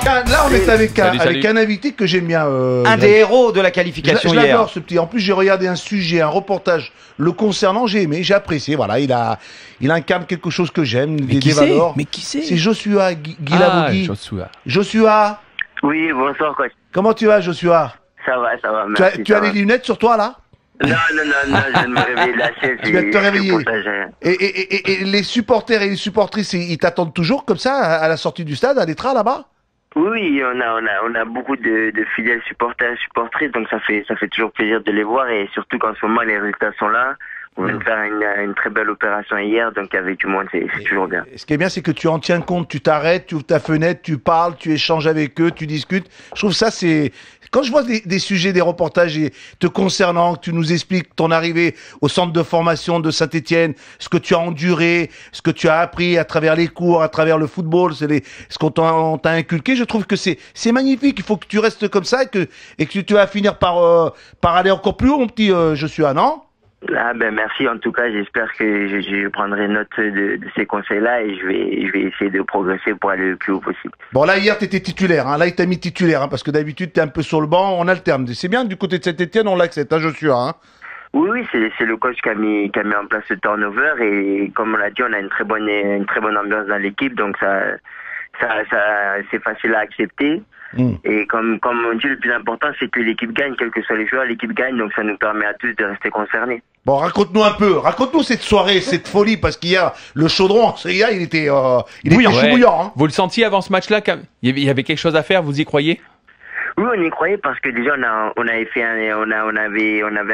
Là, on est avec Salut. un invité que j'aime bien. Un des héros de la qualification je hier. l'adore ce petit. En plus, j'ai regardé un sujet, un reportage le concernant. J'ai aimé, j'ai apprécié. Voilà, il incarne quelque chose que j'aime, des valeurs. Mais qui c'est? C'est Joshua Guilavogui. Joshua. Oui, bonsoir coach. Comment tu vas, Joshua? Ça va, merci. Tu as les lunettes sur toi là? Non, je me réveille de la chaise. Tu viens de te réveiller. Et les supporters et les supportrices, ils t'attendent toujours comme ça à la sortie du stade, à l'Etra là-bas? Oui, on a beaucoup de fidèles supporters et supportrices, donc ça fait toujours plaisir de les voir, et surtout qu'en ce moment les résultats sont là. On vient de faire une très belle opération hier, donc avec du monde, c'est toujours bien. Ce qui est bien, c'est que tu en tiens compte, tu t'arrêtes, tu ouvres ta fenêtre, tu parles, tu échanges avec eux, tu discutes. Je trouve ça, c'est... Quand je vois des sujets, des reportages te concernant, que tu nous expliques ton arrivée au centre de formation de Saint-Étienne, ce que tu as enduré, ce que tu as appris à travers les cours, à travers le football, ce qu'on t'a inculqué, je trouve que c'est magnifique. Il faut que tu restes comme ça et que tu vas finir par aller encore plus haut, mon petit Joshua, non? Ah ben merci, en tout cas j'espère que je prendrai note de ces conseils-là, et je vais essayer de progresser pour aller le plus haut possible. Bon là hier t'étais titulaire, hein. Là il t'a mis titulaire, hein, parce que d'habitude t'es un peu sur le banc, on alterne. C'est bien du côté de Saint-Étienne, on l'accepte, hein, Joshua, hein. Oui, c'est le coach qui a mis en place le turnover, et comme on l'a dit, on a une très bonne ambiance dans l'équipe, donc ça c'est facile à accepter. Et comme on dit, le plus important c'est que l'équipe gagne, quels que soient les joueurs, l'équipe gagne, donc ça nous permet à tous de rester concernés. Bon, raconte-nous cette soirée, cette folie, parce qu'hier, le chaudron, hier, il était bouillant, hein. Vous le sentiez avant ce match-là? Il y avait quelque chose à faire, vous y croyez? Oui, on y croyait, parce que déjà on avait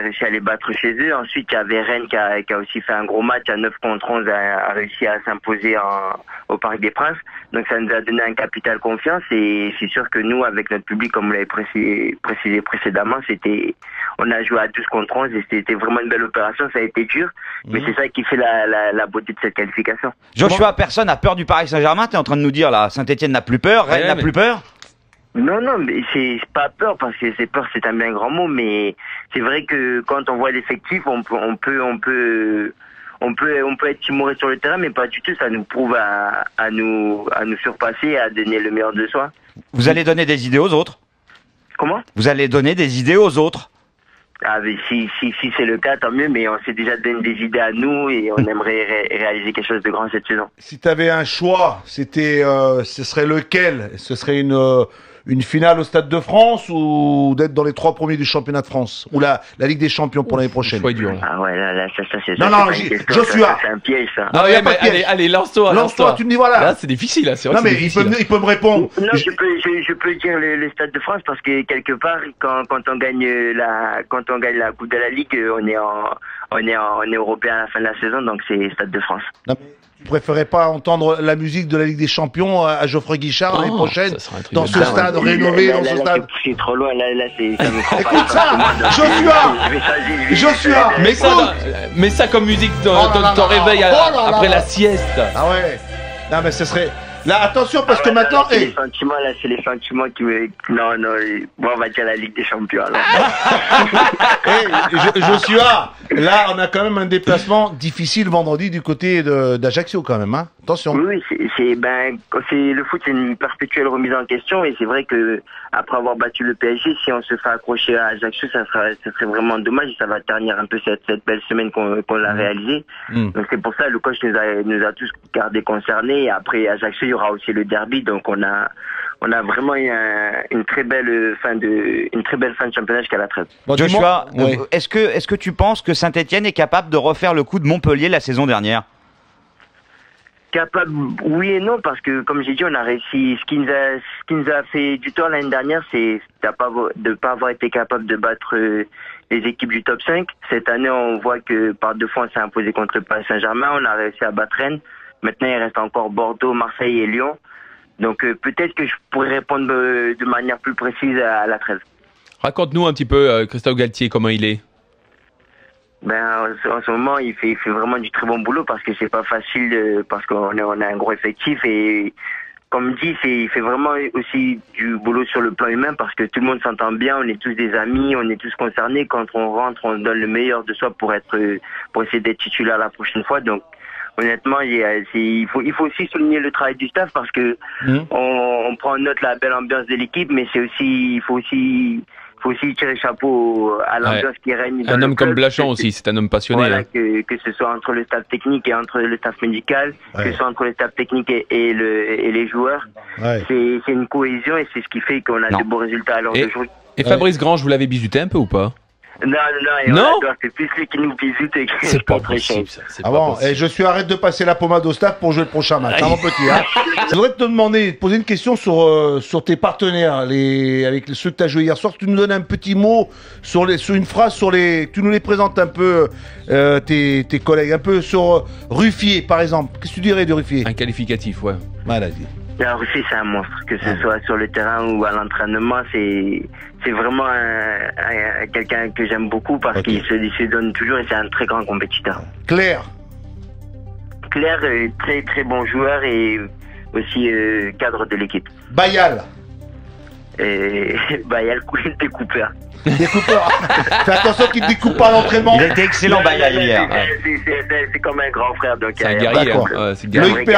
réussi à les battre chez eux. Ensuite, il y avait Rennes qui a aussi fait un gros match à 9 contre 11, a réussi à s'imposer au Parc des Princes. Donc ça nous a donné un capital confiance, et c'est sûr que nous, avec notre public, comme vous l'avez précisé précédemment, on a joué à 12 contre 11 et c'était vraiment une belle opération. Ça a été dur, mais c'est ça qui fait la beauté de cette qualification. Joshua, personne n'a peur du Paris Saint-Germain, t'es en train de nous dire là. Saint-Etienne n'a plus peur, Rennes n'a plus peur? Non, mais c'est pas peur, parce que c'est un bien grand mot, mais c'est vrai que quand on voit l'effectif, on peut être timoré sur le terrain, mais pas du tout. Ça nous prouve à nous surpasser, à donner le meilleur de soi. Vous allez donner des idées aux autres? Comment? Vous allez donner des idées aux autres? Ah, mais si c'est le cas, tant mieux, mais on s'est déjà donné des idées à nous, et on aimerait réaliser quelque chose de grand cette saison. Si tu avais un choix, ce serait lequel? Ce serait une finale au Stade de France, ou d'être dans les 3 premiers du championnat de France, ou la Ligue des Champions pour l'année prochaine? Ah ouais, là, ça c'est... Non, Joshua. C'est un piège, ça. Non, y a pas de piège. Allez, lance-toi. Lance-toi, tu me dis voilà. Là, c'est difficile, hein. C'est vrai. Non, mais il peut me répondre. Non, je peux dire le Stade de France, parce que quelque part, quand on gagne la Coupe de la Ligue, on est européen à la fin de la saison, donc c'est Stade de France. Non, mais tu préférais pas entendre la musique de la Ligue des Champions à Geoffrey Guichard l'année prochaine, dans ce stade rénové, dans ce stade? C'est trop loin, là, ça me prend pas. Écoute ça, Joshua, mets ça comme musique de ton réveil après la sieste. Ah ouais. Non, mais ce serait... Là, attention, parce que maintenant... C'est les sentiments qui me... Non, bon, on va dire la Ligue des Champions, alors. Joshua, là, on a quand même un déplacement difficile vendredi du côté d'Ajaccio, quand même, hein. Attention. Oui, le foot, c'est une perpétuelle remise en question, et c'est vrai que après avoir battu le PSG, si on se fait accrocher à Ajaccio, ça serait vraiment dommage, et ça va ternir un peu cette belle semaine qu'on a réalisée. Donc c'est pour ça, le coach nous a tous gardés concernés, et après Ajaccio, il y aura aussi le derby, donc on a vraiment une très belle fin de championnat jusqu'à la trêve. Bon, Joshua, est-ce que tu penses que Saint-Etienne est capable de refaire le coup de Montpellier la saison dernière? Capable, oui et non, parce que comme j'ai dit, on a réussi. Ce qui nous a fait du tort l'année dernière, c'est de pas avoir été capable de battre les équipes du top 5. Cette année, on voit que par 2 fois, on s'est imposé contre le Paris Saint-Germain. On a réussi à battre Rennes. Maintenant, il reste encore Bordeaux, Marseille et Lyon. Donc peut-être que je pourrais répondre de manière plus précise à la trêve. Raconte-nous un petit peu, Christophe Galtier, comment il est. En ce moment, il fait vraiment du très bon boulot, parce que c'est pas facile, parce qu'on a un gros effectif, et comme dit, il fait vraiment aussi du boulot sur le plan humain, parce que tout le monde s'entend bien, on est tous des amis, on est tous concernés. Quand on rentre, on donne le meilleur de soi pour essayer d'être titulaire la prochaine fois. Donc honnêtement, il faut aussi souligner le travail du staff parce que on prend en note la belle ambiance de l'équipe, mais il faut aussi tirer chapeau à l'ambiance qui règne dans un homme le comme club. Blachon aussi, c'est un homme passionné. Voilà, hein. que ce soit entre le staff technique et entre le staff médical, que ce soit entre le staff technique et les joueurs. Ouais. C'est une cohésion et c'est ce qui fait qu'on a de beaux résultats à l'heure d'aujourd'hui. Et Fabrice Grange, vous l'avez bisuté un peu ou pas? Non, c'est plus lui qui nous visite et qui c'est pas possible ça. Ah bon, et je suis arrête de passer la pommade au staff pour jouer le prochain match, hein, mon petit. Hein. Je voudrais te poser une question sur tes partenaires, avec ceux que tu as joué hier soir. Tu nous donnes un petit mot sur une phrase tu nous les présentes un peu tes collègues, un peu sur Ruffier par exemple. Qu'est-ce que tu dirais de Ruffier? Un qualificatif, ouais. Voilà. Ruffier, c'est un monstre, que ce soit sur le terrain ou à l'entraînement, c'est vraiment quelqu'un que j'aime beaucoup parce qu'il se donne toujours et c'est un très grand compétiteur. Claire, très très bon joueur et aussi cadre de l'équipe. Bayal, découpeur. Découpeur. Fais attention qu'il ne découpe pas à l'entraînement. Il était excellent, Bayal, hier. C'est comme un grand frère. Donc c'est un guerrier. Loïc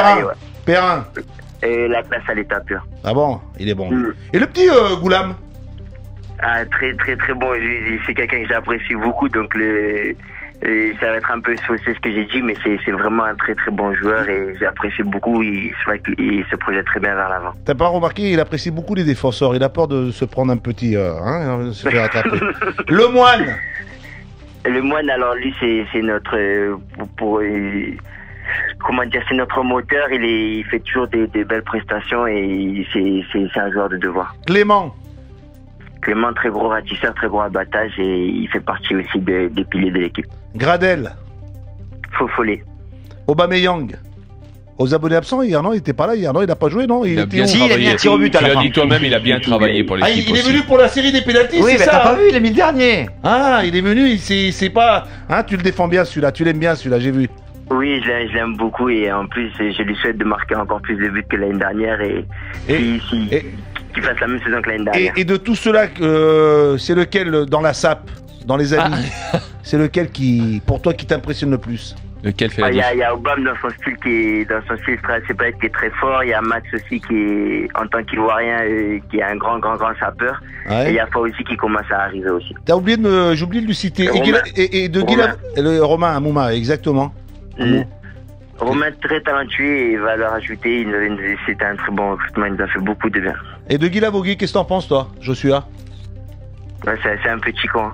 Perrin. Et la classe à l'état pur. Ah bon, il est bon. Et le petit Goulam? Très très très bon. C'est quelqu'un que j'apprécie beaucoup. Donc ça va être un peu faussé ce que j'ai dit, mais c'est vraiment un très très bon joueur et j'apprécie beaucoup. Il se projette très bien vers l'avant. T'as pas remarqué, il apprécie beaucoup les défenseurs. Il a peur de se prendre un petit, se faire attraper. Le Moine. Le Moine, alors lui, c'est notre c'est notre moteur. Il fait toujours des belles prestations et c'est un joueur de devoir. Clément, très gros ratisseur, très gros abattage et il fait partie aussi des piliers de l'équipe. Gradel. Follet. Aubameyang. Aux abonnés absents hier, non? Il était pas là hier, non? Il n'a pas joué, non? Il a bien travaillé. Il a mis un tir au but à la fin. Tu l'as dit toi-même, il a bien travaillé pour l'équipe. Il est venu pour la série des pénaltys, oui, c'est mais ça? t'as pas vu, il a mis le dernier. Ah, il est venu, c'est pas... Hein, tu le défends bien celui-là, tu l'aimes bien celui-là, j'ai vu. Oui, je l'aime beaucoup et en plus, je lui souhaite de marquer encore plus de buts que l'année dernière et qu'il fasse la même saison que l'année dernière. Et de tout cela, c'est lequel dans la SAP, dans les amis, c'est lequel pour toi qui t'impressionne le plus? Lequel fait la Il y a Obama dans son style qui est très fort. Il y a Max aussi qui est en tant qu'Ivoirien qui est un grand sapeur. Ouais. Et il y a Fa aussi qui commence à arriver aussi. J'ai oublié de lui citer. Romain Amouma, exactement. Romain très talentueux et valeur ajoutée. C'était un très bon recrutement. Il nous a fait beaucoup de bien. Et de Guy Lavogui, qu'est-ce que t'en penses toi, Joshua? C'est un petit con.